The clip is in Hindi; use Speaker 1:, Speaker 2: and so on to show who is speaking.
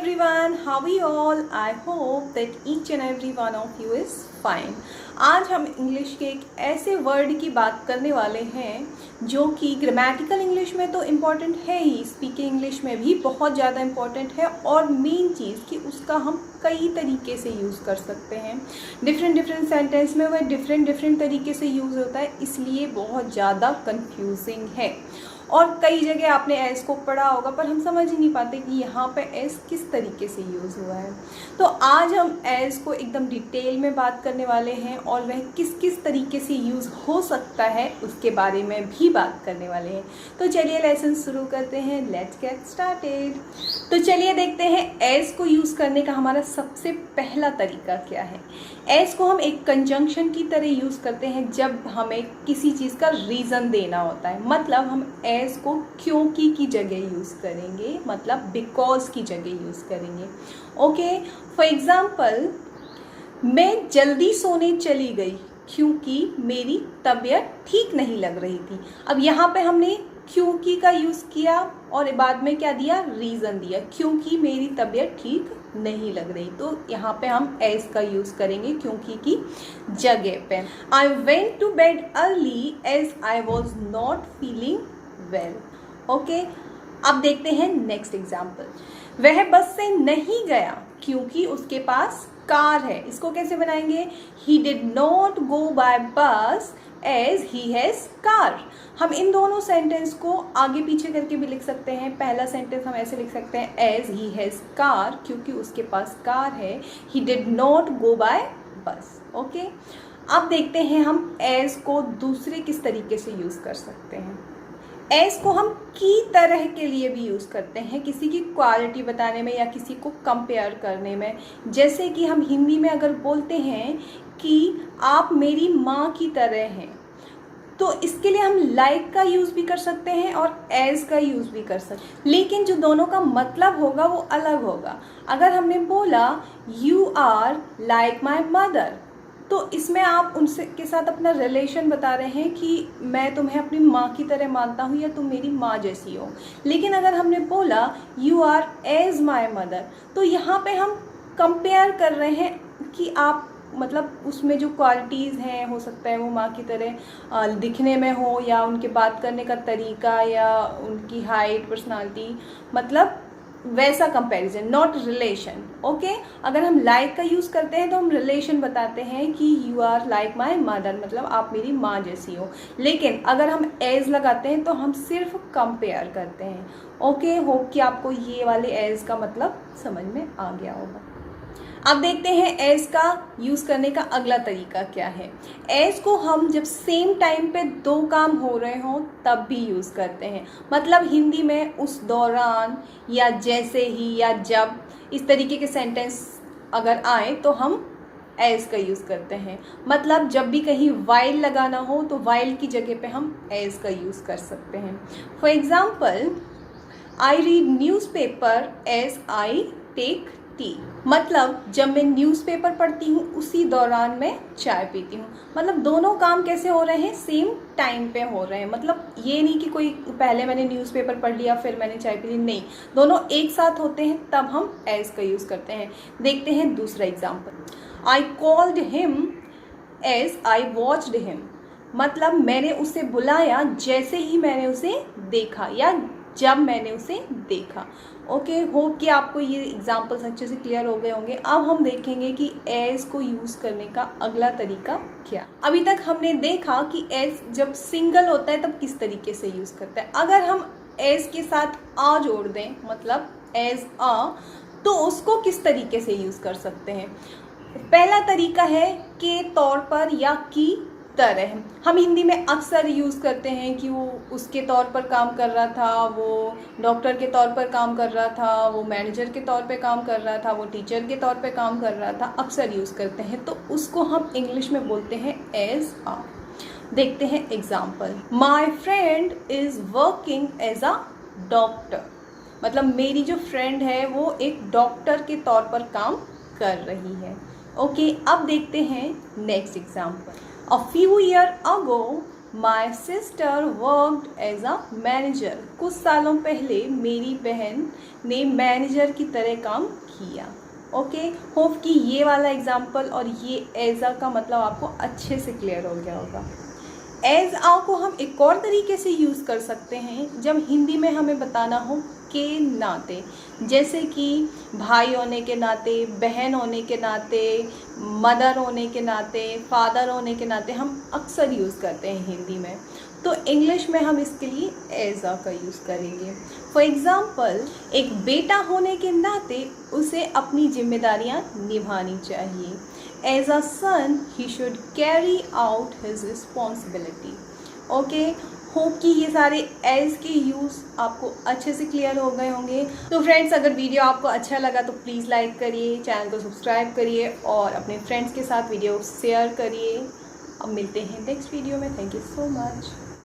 Speaker 1: everyone, how are you all? I hope that each and every one of you is fine. आज हम इंग्लिश के एक ऐसे वर्ड की बात करने वाले हैं जो कि ग्रामेटिकल इंग्लिश में तो इम्पॉर्टेंट है ही, स्पीकिंग इंग्लिश में भी बहुत ज़्यादा इम्पॉर्टेंट है और मेन चीज़ कि उसका हम कई तरीके से यूज़ कर सकते हैं। डिफरेंट सेंटेंस में वह डिफरेंट तरीके से यूज़ होता है, इसलिए बहुत ज़्यादा कंफ्यूजिंग है। और कई जगह आपने एस को पढ़ा होगा पर हम समझ ही नहीं पाते कि यहाँ पे एस किस तरीके से यूज़ हुआ है। तो आज हम एस को एकदम डिटेल में बात करने वाले हैं और वह किस किस तरीके से यूज़ हो सकता है उसके बारे में भी बात करने वाले हैं। तो चलिए लेसन शुरू करते हैं, लेट्स गेट स्टार्टेड। तो चलिए देखते हैं एस को यूज़ करने का हमारा सबसे पहला तरीका क्या है। एस को हम एक कंजंक्शन की तरह यूज़ करते हैं जब हमें किसी चीज़ का रीज़न देना होता है। मतलब हम एस को क्योंकि की जगह यूज़ करेंगे, मतलब बिकॉज की जगह यूज़ करेंगे। ओके, फॉर एग्जाम्पल, मैं जल्दी सोने चली गई क्योंकि मेरी तबीयत ठीक नहीं लग रही थी। अब यहाँ पे हमने क्योंकि का यूज़ किया और बाद में क्या दिया, रीज़न दिया, क्योंकि मेरी तबीयत ठीक नहीं लग रही। तो यहाँ पे हम एस का यूज़ करेंगे क्योंकि की जगह पे। I went to bed early as I was not feeling well. Okay, अब देखते हैं नेक्स्ट एग्जाम्पल। वह बस से नहीं गया क्योंकि उसके पास कार है। इसको कैसे बनाएंगे, he did not go by bus as he has car. हम इन दोनों सेंटेंस को आगे पीछे करके भी लिख सकते हैं। पहला सेंटेंस हम ऐसे लिख सकते हैं, एज ही हैज कार, क्योंकि उसके पास कार है। He did not go by bus. Okay, अब देखते हैं हम एज को दूसरे किस तरीके से यूज़ कर सकते हैं। एस को हम की तरह के लिए भी यूज़ करते हैं, किसी की क्वालिटी बताने में या किसी को कंपेयर करने में। जैसे कि हम हिंदी में अगर बोलते हैं कि आप मेरी माँ की तरह हैं, तो इसके लिए हम लाइक का यूज़ भी कर सकते हैं और एज का यूज़ भी कर सकते हैं, लेकिन जो दोनों का मतलब होगा वो अलग होगा। अगर हमने बोला you are like my mother, तो इसमें आप उनसे के साथ अपना रिलेशन बता रहे हैं कि मैं तुम्हें अपनी माँ की तरह मानता हूँ या तुम मेरी माँ जैसी हो। लेकिन अगर हमने बोला you are as my mother, तो यहाँ पे हम कंपेयर कर रहे हैं कि आप, मतलब उसमें जो क्वालिटीज़ हैं, हो सकता है वो माँ की तरह दिखने में हो या उनके बात करने का तरीका या उनकी हाइट, पर्सनालिटी, मतलब वैसा कंपैरिजन, नॉट रिलेशन। ओके, अगर हम लाइक का यूज़ करते हैं तो हम रिलेशन बताते हैं कि you are like my mother, मतलब आप मेरी माँ जैसी हो। लेकिन अगर हम एज लगाते हैं तो हम सिर्फ कंपेयर करते हैं। ओके, होप कि आपको ये वाले एज का मतलब समझ में आ गया होगा। अब देखते हैं एज का यूज़ करने का अगला तरीका क्या है। एज को हम जब सेम टाइम पे दो काम हो रहे हों तब भी यूज़ करते हैं। मतलब हिंदी में उस दौरान या जैसे ही या जब, इस तरीके के सेंटेंस अगर आए तो हम एज का यूज़ करते हैं। मतलब जब भी कहीं वाइल लगाना हो तो वाइल की जगह पे हम एज का यूज़ कर सकते हैं। For example, I read newspaper as I take tea. मतलब जब मैं न्यूज़पेपर पढ़ती हूँ उसी दौरान मैं चाय पीती हूँ। मतलब दोनों काम कैसे हो रहे हैं, सेम टाइम पे हो रहे हैं। मतलब ये नहीं कि कोई पहले मैंने न्यूज़पेपर पढ़ लिया फिर मैंने चाय पी ली, नहीं, दोनों एक साथ होते हैं तब हम एज का यूज़ करते हैं। देखते हैं दूसरा example, I called him as I watched him. मतलब मैंने उसे बुलाया जैसे ही मैंने उसे देखा या जब मैंने उसे देखा। ओके, होप कि आपको ये एग्जाम्पल्स अच्छे से क्लियर हो गए होंगे। अब हम देखेंगे कि एज को यूज़ करने का अगला तरीका क्या। अभी तक हमने देखा कि एज जब सिंगल होता है तब किस तरीके से यूज़ करता है। अगर हम एज के साथ आ जोड़ दें, मतलब एज आ, तो उसको किस तरीके से यूज़ कर सकते हैं। पहला तरीका है के तौर पर या की तरह। हम हिंदी में अक्सर यूज़ करते हैं कि वो उसके तौर पर काम कर रहा था, वो डॉक्टर के तौर पर काम कर रहा था, वो मैनेजर के तौर पे काम कर रहा था, वो टीचर के तौर पे काम कर रहा था, अक्सर यूज़ करते हैं। तो उसको हम इंग्लिश में बोलते हैं एज आ। देखते हैं example, my friend is working as a doctor. मतलब मेरी जो फ्रेंड है वो एक डॉक्टर के तौर पर काम कर रही है। ओके, अब देखते हैं next example, A few years ago, my sister worked as a manager. कुछ सालों पहले मेरी बहन ने मैनेजर की तरह काम किया। ओके, होप कि ये वाला एग्जाम्पल और ये एज अ का मतलब आपको अच्छे से क्लियर हो गया होगा। एज आ को हम एक और तरीके से यूज़ कर सकते हैं जब हिंदी में हमें बताना हो के नाते, जैसे कि भाई होने के नाते, बहन होने के नाते, मदर होने के नाते, फादर होने के नाते हम अक्सर यूज़ करते हैं हिंदी में। तो इंग्लिश में हम इसके लिए एज आ का यूज़ करेंगे। फॉर एग्ज़ाम्पल, एक बेटा होने के नाते उसे अपनी जिम्मेदारियां निभानी चाहिए। As a son he should carry out his responsibility. Okay, hope कि ये सारे एज के यूज़ आपको अच्छे से क्लियर हो गए होंगे। तो फ्रेंड्स, अगर वीडियो आपको अच्छा लगा तो प्लीज़ लाइक करिए, चैनल को सब्सक्राइब करिए और अपने फ्रेंड्स के साथ वीडियो शेयर करिए। अब मिलते हैं नेक्स्ट वीडियो में। Thank you so much.